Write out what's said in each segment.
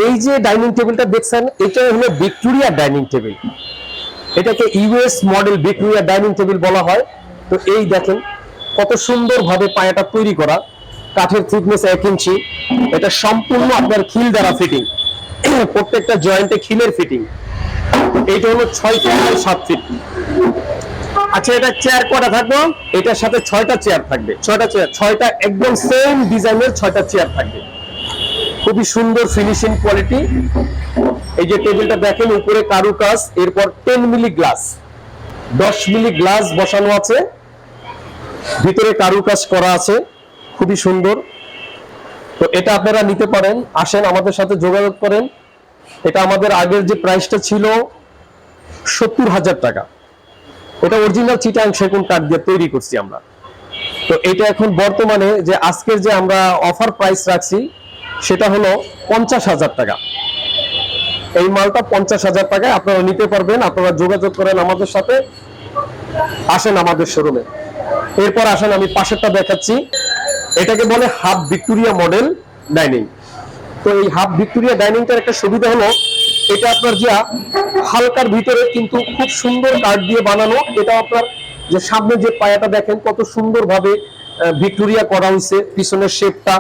এই যে ডাইনিং টেবিলটা দেখছেন, এটা হলো ভিক্টোরিয়া ডাইনিং টেবিল। এটাকে US model Victoria dining table বলা হয়। তো এই দেখেন কত সুন্দরভাবে পায়াটা তৈরি করা, কাঠের থিকনেস 1 ইঞ্চি। এটা সম্পূর্ণ আপনার খিল দ্বারা ফিটিং, প্রত্যেকটা জয়েন্টে খিলের ফিটিং। এইটা হলো 6 ফিট বাই 7 ফিট। আচ্ছা, এটা চেয়ার কটা থাকবে? এটার সাথে 6টা চেয়ার থাকবে। 6টা চেয়ার, 6টা একদম সেম ডিজাইনের 6টা চেয়ার থাকবে। খুবই সুন্দর ফিনিশিং কোয়ালিটি। এই যে টেবিলটা দেখেন, উপরে কারুকাজ, এরপর 10 মিলি গ্লাস, 10 মিলি গ্লাস বসানো আছে, ভিতরে কারুকাজ করা আছে, খুবই সুন্দর। তো এটা আপনারা নিতে পারেন, আসেন আমাদের সাথে যোগাযোগ করেন। এটা আমাদের আগের যে প্রাইসটা ছিল 70,000 টাকা, এটা অরিজিনাল চিটাং সেগুন কাঠ দিয়ে তৈরি করছি আমরা। তো এটা এখন বর্তমানে যে আজকের যে আমরা অফার প্রাইস রাখছি সেটা হলো 50,000 টাকা। এই মালটা 50,000 টাকায় আপনারা নিতে পারবেন। আপনারা যোগাযোগ করেন আমাদের সাথে, আসেন আমাদের শোরুমে। এরপর আসেন আমি পাশেরটা দেখাচ্ছি। এটাকে বলে হাফ ভিক্টোরিয়া মডেল ডাইনিং। তো এই হাফ ভিক্টোরিয়া ডাইনিংটার একটা সুবিধা হলো, এটা আপনার যা হালকার ভিতরে কিন্তু খুব সুন্দর কাঠ দিয়ে বানানো। এটা আপনার যে সামনে যে পায়াটা দেখেন কত সুন্দরভাবে ভিক্টোরিয়া করা হয়েছে, পিছনের শেপটা,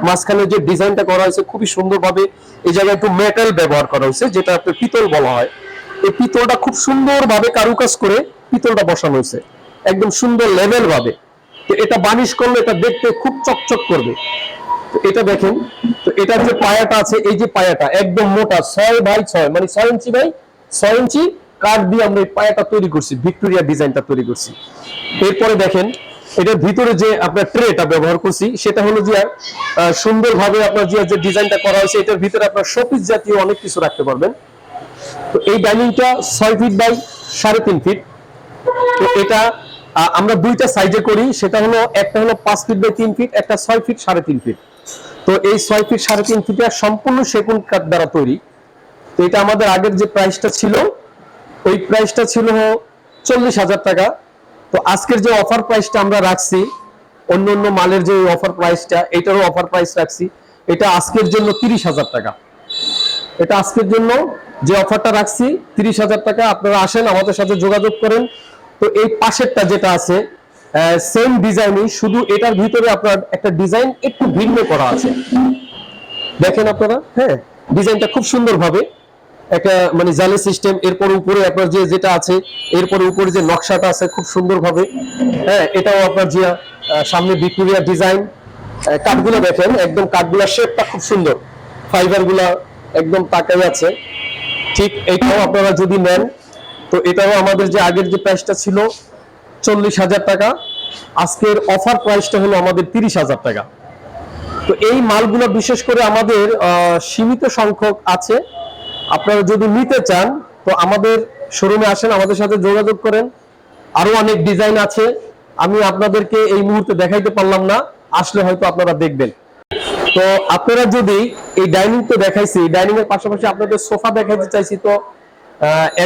মাঝখানে যে ডিজাইনটা করা হয়েছে খুবই সুন্দরভাবে। এই জায়গায় একটু মেটাল ব্যবহার করা হয়েছে, যেটা আপনার পিতল বলা হয়। এই পিতলটা খুব সুন্দরভাবে কারুকাজ করে পিতলটা বসানো হয়েছে, একদম সুন্দর লেভেল ভাবে। তো এটা বানিশ করলে এটা দেখতে খুব চকচক করবে। তো এটা দেখেন, তো এটার যে পায়াটা আছে, এই যে পায়াটা একদম মোটা 6 বাই 6, মানে 6 ইঞ্চি বাই 6 ইঞ্চি কাঠ দিয়ে আমরা এই পায়াটা তৈরি করছি, ভিক্টোরিয়া ডিজাইনটা তৈরি করছি। এরপরে দেখেন এটার ভিতরে যে আপনার ট্রেটা ব্যবহার করছি, সেটা হলো যে সুন্দরভাবে আপনার যে ডিজাইনটা করা হয়েছে, এটার ভিতরে আপনার শোপিস জাতীয় অনেক কিছু রাখতে পারবেন। তো এই ডাইনিংটা 6 ফিট বাই 3.5 ফিট। তো এটা আমরা দুইটা সাইজে করি, সেটা হলো একটা হলো 5 ফিট বাই 3 ফিট, একটা 6 ফিট 3.5 ফিট। তো এই 6 ফিট 3.5 ফিটটা সম্পূর্ণ সেগুন কাঠ দ্বারা তৈরি। তো এটা আমাদের আগের যে প্রাইসটা ছিল, ওই প্রাইসটা ছিল 40,000 টাকা। তো আজকের যে অফার প্রাইসটা আমরা রাখছি, অন্য অন্য মালের যে অফার প্রাইসটা, এটারও অফার প্রাইস রাখছি, এটা আজকের জন্য 30,000 টাকা। এটা আজকের জন্য যে অফারটা রাখছি 30,000 টাকা। আপনারা আসেন আমাদের সাথে যোগাযোগ করেন। তো এই পাশেরটা যেটা আছে সেম ডিজাইনই, শুধু এটার ভিতরে আপনার একটা ডিজাইন একটু ভিন্ন করা আছে, দেখেন আপনারা। হ্যাঁ, ডিজাইনটা খুব সুন্দরভাবে একটা মানে জালি সিস্টেম। এরপর উপরে আপনার যেটা আছে, এরপর উপরে যে নকশাটা আছে খুব সুন্দরভাবে। হ্যাঁ, এটাও আপনার যে সামনে ভিক্টোরিয়া ডিজাইন। কাঠগুলো দেখেন, একদম কাঠগুলোর শেপটা খুব সুন্দর, ফাইবারগুলা একদম তাকাই আছে। ঠিক এইটাও আপনারা যদি নেন, তো এটাও আমাদের যে আগের যে প্রাইসটা ছিল 40,000 টাকা, আজকের অফার প্রাইসটা হলো আমাদের 30,000 টাকা। তো এই মালগুলো বিশেষ করে আমাদের সীমিত সংখ্যক আছে। আপনারা যদি নিতে চান তো আমাদের শোরুমে আসেন, আমাদের সাথে যোগাযোগ করেন। আরো অনেক ডিজাইন আছে, আমি আপনাদেরকে এই মুহূর্তে দেখাইতে পারলাম না, আসলে হয়তো আপনারা দেখবেন। তো আপনারা যদি এই ডাইনিং তো দেখাইছি, ডাইনিং এর পাশাপাশি আপনাদের সোফা দেখাইতে চাইছি। তো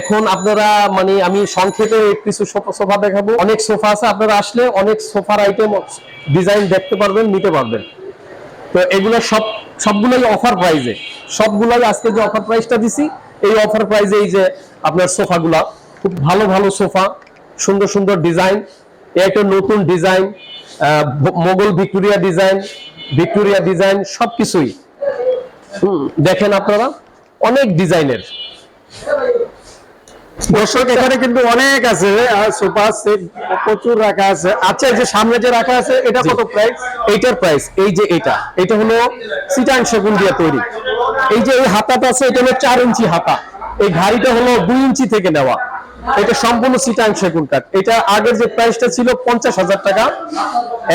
এখন আপনারা মানে আমি সংক্ষেপে কিছু সোফা দেখাবো। অনেক সোফা আছে, আপনারা আসলে অনেক সোফার আইটেম ডিজাইন দেখতে পারবেন, নিতে পারবেন। তো এগুলো সবগুলোই অফার প্রাইজে, সবগুলোই আজকে যে অফার প্রাইসটা দিছি এই অফার প্রাইজে। এই যে আপনার সোফাগুলা খুব ভালো ভালো সোফা, সুন্দর সুন্দর ডিজাইন, একটা নতুন design, Mughal Victoria design, Victoria design সবকিছুই দেখেন আপনারা, অনেক ডিজাইনের। দর্শক এখানে কিন্তু অনেক আছে, সোফা সেট প্রচুর রাখা আছে। আচ্ছা, এই যে সামনে যে রাখা আছে এটা কত প্রাইস? এইটার প্রাইস, এই যে এটা হলো চিটাং সেগুন দিয়ে তৈরি। এই যে এই হাতাটা আছে, এটা হলো 4 ইঞ্চি হাতা। এই ঘাড়িটা হলো 2 ইঞ্চি থেকে নেওয়া। এটা সম্পূর্ণ চিটাং সেগুন কাঠ। এটা আগের যে প্রাইসটা ছিল 50,000 টাকা,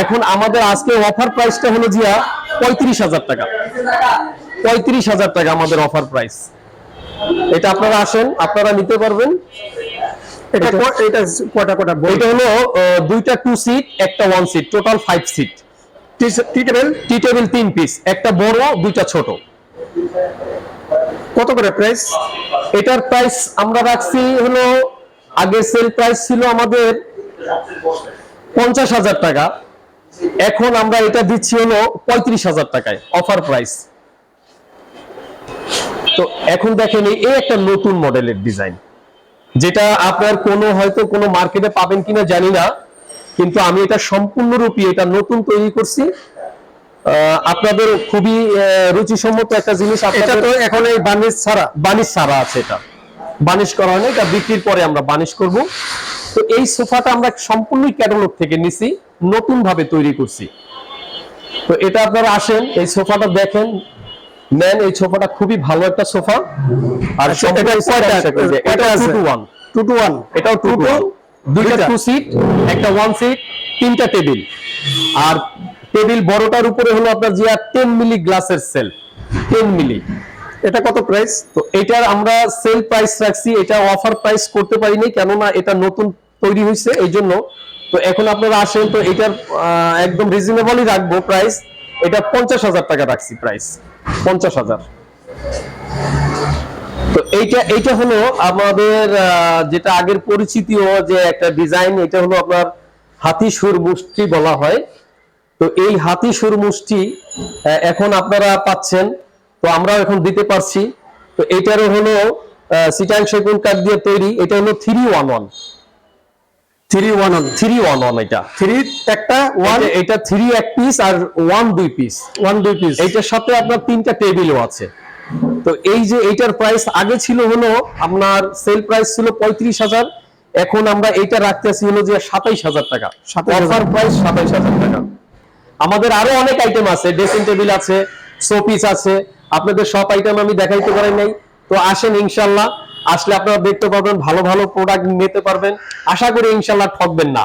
এখন আমাদের আজকে অফার প্রাইসটা হলো জিয়া 35,000 টাকা। 35,000 টাকা আমাদের অফার প্রাইস। এটা আপনারা আসেন, আপনারা নিতে পারবেন। এটা কটা কটা? এটা হলো দুইটা 2 সিট, একটা 1 সিট, টোটাল 5 সিট। টি টেবিল 3 পিস, একটা বড়, দুইটা ছোট। কত করে প্রাইস? এটার প্রাইস আমরা রাখছি হলো, আগে সেল প্রাইস ছিল আমাদের 50,000 টাকা, এখন আমরা এটা দিচ্ছি হলো 35,000 টাকায় অফার প্রাইস। তো এখন দেখেন এই একটা নতুন মডেলের ডিজাইন, যেটা আপনার হয়তো কোনো মার্কেটে পাবেন কিনা জানি না, কিন্তু আমি এটা সম্পূর্ণরূপে এটা নতুন তৈরি করছি। আপনাদের খুবই রুচিসম্মত একটা জিনিস। এটা তো এখন এই বানিশ ছাড়া আছে, এটা বানিশ করা হয়নি, এটা বিক্রির পরে আমরা বানিশ করব। তো এই সোফাটা আমরা সম্পূর্ণই ক্যাটালগ থেকে নিছি, নতুন ভাবে তৈরি করছি। তো এটা আপনারা আসেন, এই সোফাটা দেখেন, নেন। এই সোফাটা খুবই ভালো একটা সোফা। আর এটা আছে 2 to 1, এটাও 2 to 1, দুইটা 2 সিট, একটা 1 সিট, তিনটা টেবিল। আর টেবিল বড়টার উপরে হলো আপনার যে 10 মিলি গ্লাসের সেল, 10 মিলি। এটা কত প্রাইস? তো এটার আমরা সেল প্রাইস রাখছি, এটা অফার প্রাইস করতে পারিনি, কেননা এটা নতুন তৈরি হয়েছে এই জন্য। তো এখন আপনারা আসেন, তো এটার একদম রিজনেবলই রাখবো প্রাইস। এটা 50,000 টাকা রাখছি প্রাইস, 50,000। তো এইটা হলো আমাদের যেটা আগের পরিচিতিও যে একটা ডিজাইন, এটা হলো আপনার হাতি সুর মুষ্টি বলা হয়। তো এই হাতি সুর মুষ্টি এখন আপনারা পাচ্ছেন, তো আমরাও এখন দিতে পারছি। তো এটারও হলো চিটাং সেগুন কাঠ দিয়ে তৈরি। এটা হলো 311, 311 এটা 3 একটা 1, এটা 3 এক পিস আর 1 2 পিস, 1 2 পিস। এইটার সাথে আপনার 3টা টেবিলও আছে। তো এই যে এইটার প্রাইস আগে ছিল হলো আপনার সেল প্রাইস ছিল 35,000, এখন আমরা এইটা রাখতেছি হলো যে 27,000 টাকা, অফার প্রাইস 27,000 টাকা। আমাদের আরো অনেক আইটেম আছে, ড্রেসিং টেবিল আছে, শোপিস আছে, আপনাদের সব আইটেম আমি দেখাইতে পারি নাই। তো আসেন, ইনশাআল্লাহ আসলে আপনারা দেখতে পাবেন, ভালো ভালো প্রোডাক্ট নিতে পারবেন। আশা করি ইনশাআল্লাহ ঠকবেন না।